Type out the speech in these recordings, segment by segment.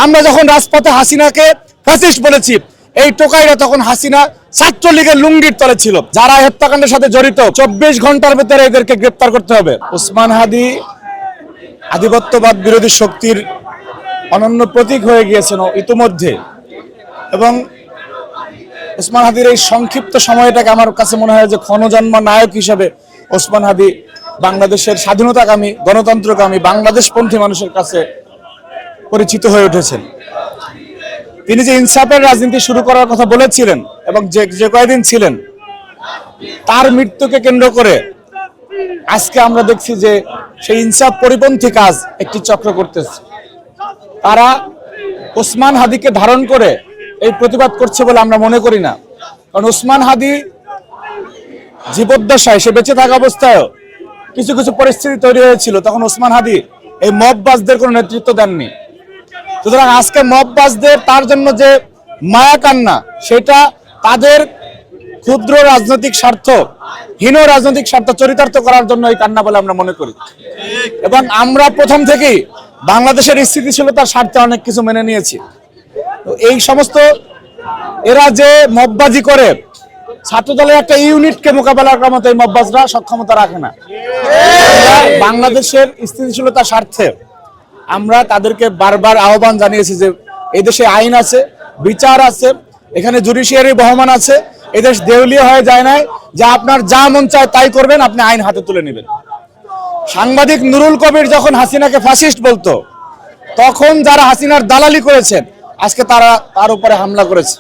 আমরা যখন রাজপথে হাসিনাকে ফ্যাসিস্ট বলেছি, এই টোকাইরা তখন হাসিনা ছাত্রলীগের লুঙ্গির তলে ছিল। যারা হত্যাকাণ্ডের সাথে জড়িত 24 ঘন্টার ভিতরে এদেরকে গ্রেফতার করতে হবে। ওসমান হাদি আধিপত্যবাদ বিরোধী শক্তির অনন্য প্রতীক হয়ে গিয়েছেন ইতিমধ্যে, এবং ওসমান হাদির এই সংক্ষিপ্ত সময়টাকে আমার কাছে মনে হয় যে ক্ষণজন্মা নায়ক হিসেবে ওসমান হাদি বাংলাদেশের স্বাধীনতাকামী, গণতন্ত্রকামী, বাংলাদেশপন্থী মানুষের কাছে পরিচিত হয়ে উঠেছেন। তিনি যে ইনসাফের রাজনীতি শুরু করার কথা বলেছিলেন এবং যে কয়েকদিন ছিলেন, তার মৃত্যুকে কেন্দ্র করে আজকে আমরা দেখছি যে সেই ইনসাফ পরিপন্থী কাজ একটি চক্র করতেছে। তারা ওসমান হাদিকে ধারণ করে এই প্রতিবাদ করছে বলে আমরা মনে করি না, কারণ ওসমান হাদি জীবদ্দশায়, সে বেঁচে থাকা অবস্থায়ও কিছু কিছু পরিস্থিতি তৈরি হয়েছিল, তখন ওসমান হাদি এই মববাজদের কোনো নেতৃত্ব দেননি। সুতরাং আজকে মববাজদের তার জন্য যে মায়া কান্না, সেটা তাদের ক্ষুদ্র রাজনৈতিক স্বার্থ, হীন রাজনৈতিক স্বার্থ চরিতার্থ করার জন্য এই কান্না বলে আমরা মনে করি। এবং আমরা প্রথম থেকেই বাংলাদেশের স্থিতিশীলতার স্বার্থে অনেক কিছু মেনে নিয়েছি। তো এই সমস্ত এরা যে মববাজি করে, ছাত্রদলের একটা ইউনিটকে মোকাবেলা করার মতো এই মববাজরা সক্ষমতা রাখে না। বাংলাদেশের স্থিতিশীলতার স্বার্থে আমরা তাদেরকে বারবার আহ্বান জানিয়েছি যে এই দেশে আইন আছে, বিচার আছে, এখানে জুডিশিয়ারি বহমান আছে। এই দেশ দেউলিয়া হয়ে যায় নাই যে আপনার যা মন চায় তাই করবেন, আপনি আইন হাতে তুলে নেবেন। সাংবাদিক নুরুল কবির যখন হাসিনাকে ফ্যাসিস্ট বলতো, তখন যারা হাসিনার দালালি করেছে, আজকে তারা তার উপরে হামলা করেছে।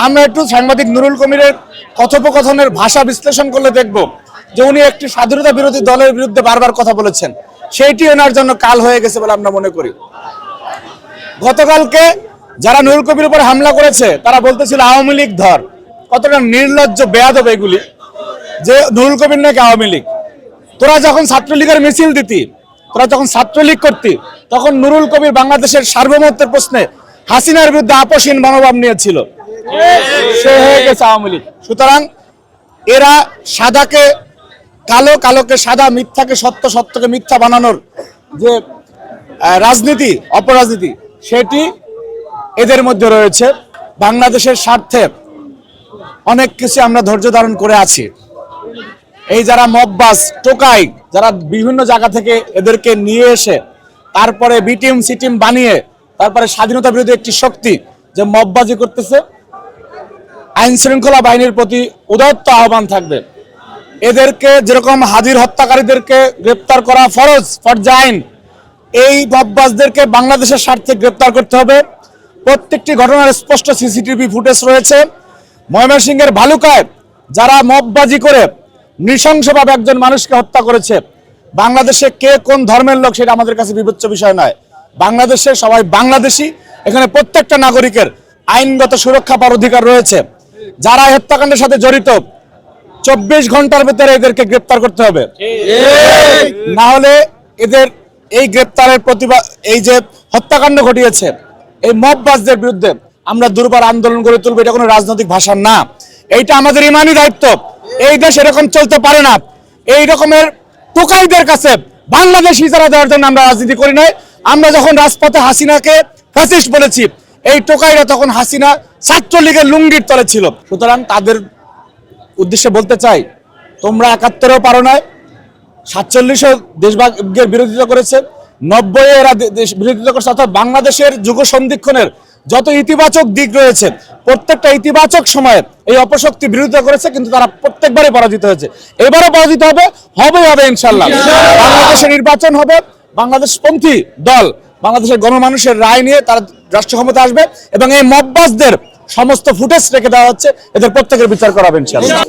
আমরা একটু সাংবাদিক নুরুল কবিরের কথোপকথনের ভাষা বিশ্লেষণ করলে দেখব যে উনি একটি স্বাধীনতা বিরোধী দলের বিরুদ্ধে বারবার কথা বলেছেন, সেইটি ওনার জন্য কাল হয়ে গেছে বলে আমরা মনে করি। গতকালকে যারা নুরুল কবির উপর হামলা করেছে তারা বলতেছিল আওয়ামী লীগ ধর। কতটা নির্লজ্জ বেয়াদব এগুলি, যে নুরুল কবির নাকি আওয়ামী লীগ। তোরা যখন ছাত্রলীগের মিছিল দিতি, তোরা যখন ছাত্রলীগ করতি, তখন নুরুল কবির বাংলাদেশের সার্বভৌমত্বের প্রশ্নে হাসিনার বিরুদ্ধে আপোষহীন মনোভাব নিয়েছিল, সে হয়ে গেছে আওয়ামী লীগ। সুতরাং এরা সাদাকে কালো, কালোকে সাদা, মিথ্যাকে সত্য, সত্যকে মিথ্যা বানানোর যে রাজনীতি, অপরাজনীতি, সেটি এদের মধ্যে রয়েছে। বাংলাদেশের স্বার্থে অনেক কিছু আমরা ধৈর্য ধারণ করে আছি। এই যারা মববাজ, টোকাই, যারা বিভিন্ন জায়গা থেকে এদেরকে নিয়ে এসে তারপরে বি টিম সি টিম বানিয়ে তারপরে স্বাধীনতা বিরোধী একটি শক্তি যে মববাজি করতেছে, আইন শৃঙ্খলা বাহিনীর প্রতি উদাত্ত আহ্বান থাকবে। এদেরকে যেরকম হাদির হত্যাকারীদেরকে গ্রেপ্তার করা ফরজ, ফরজে আইন, এই মববাজদেরকে বাংলাদেশের স্বার্থে গ্রেপ্তার করতে হবে। প্রত্যেকটি ঘটনার স্পষ্ট সিসিটিভি ফুটেজ রয়েছে। ময়মনসিংহের ভালুকায় যারা মববাজি করে নৃশংসভাবে একজন মানুষকে হত্যা করেছে, বাংলাদেশে কে কোন ধর্মের লোক সেটা আমাদের কাছে বিবেচ্য বিষয় নয়। বাংলাদেশে সবাই বাংলাদেশি, এখানে প্রত্যেকটা নাগরিকের আইনগত সুরক্ষা পাওয়ার অধিকার রয়েছে। যারা হত্যাকাণ্ডের সাথে জড়িত 24 ঘন্টার ভিতরে এদেরকে গ্রেপ্তার করতে হবে, না হলে এদের এই গ্রেপ্তারের প্রতিবাদ, এই যে হত্যাকাণ্ড ঘটিয়েছে এই মববাজদের বিরুদ্ধে আমরা দুর্বার আন্দোলন গড়ে তুলবো। এটা কোনো রাজনৈতিক ভাষা না, এইটা আমাদের ইমানি দায়িত্ব। এই দেশ এরকম চলতে পারে না। এই রকমের টোকাইদের কাছে বাংলাদেশ ইজারা দেওয়ার জন্য আমরা রাজনীতি করি নাই। আমরা যখন রাজপথে হাসিনাকে ফ্যাসিস্ট বলেছি, এই টোকাইরা তখন হাসিনা ছাত্রলীগের লুঙ্গির তলে ছিল। সুতরাং তাদের উদ্দেশ্যে বলতে চাই, তোমরা 71-ও পারো নাই, 47-ও দেশভাগের বিরোধিতা করেছে, 90-এ এরা দেশ বিরোধিতা করছে। অর্থাৎ বাংলাদেশের যুগ সন্ধিক্ষণের যত ইতিবাচক দিক রয়েছে, প্রত্যেকটা ইতিবাচক সময়ে এই অপশক্তি বিরোধিতা করেছে, কিন্তু তারা প্রত্যেকবারই পরাজিত হয়েছে। এবারও পরাজিত হবে, হবে ইনশাল্লাহ। বাংলাদেশে নির্বাচন হবে, বাংলাদেশপন্থী দল বাংলাদেশের গণমানুষের রায় নিয়ে তারা রাষ্ট্র ক্ষমতা আসবে, এবং এই মববাজদের সমস্ত ফুটেজ রেখে দেওয়া হচ্ছে, এদের প্রত্যেকের বিচার করা হবে ইনশাল্লাহ।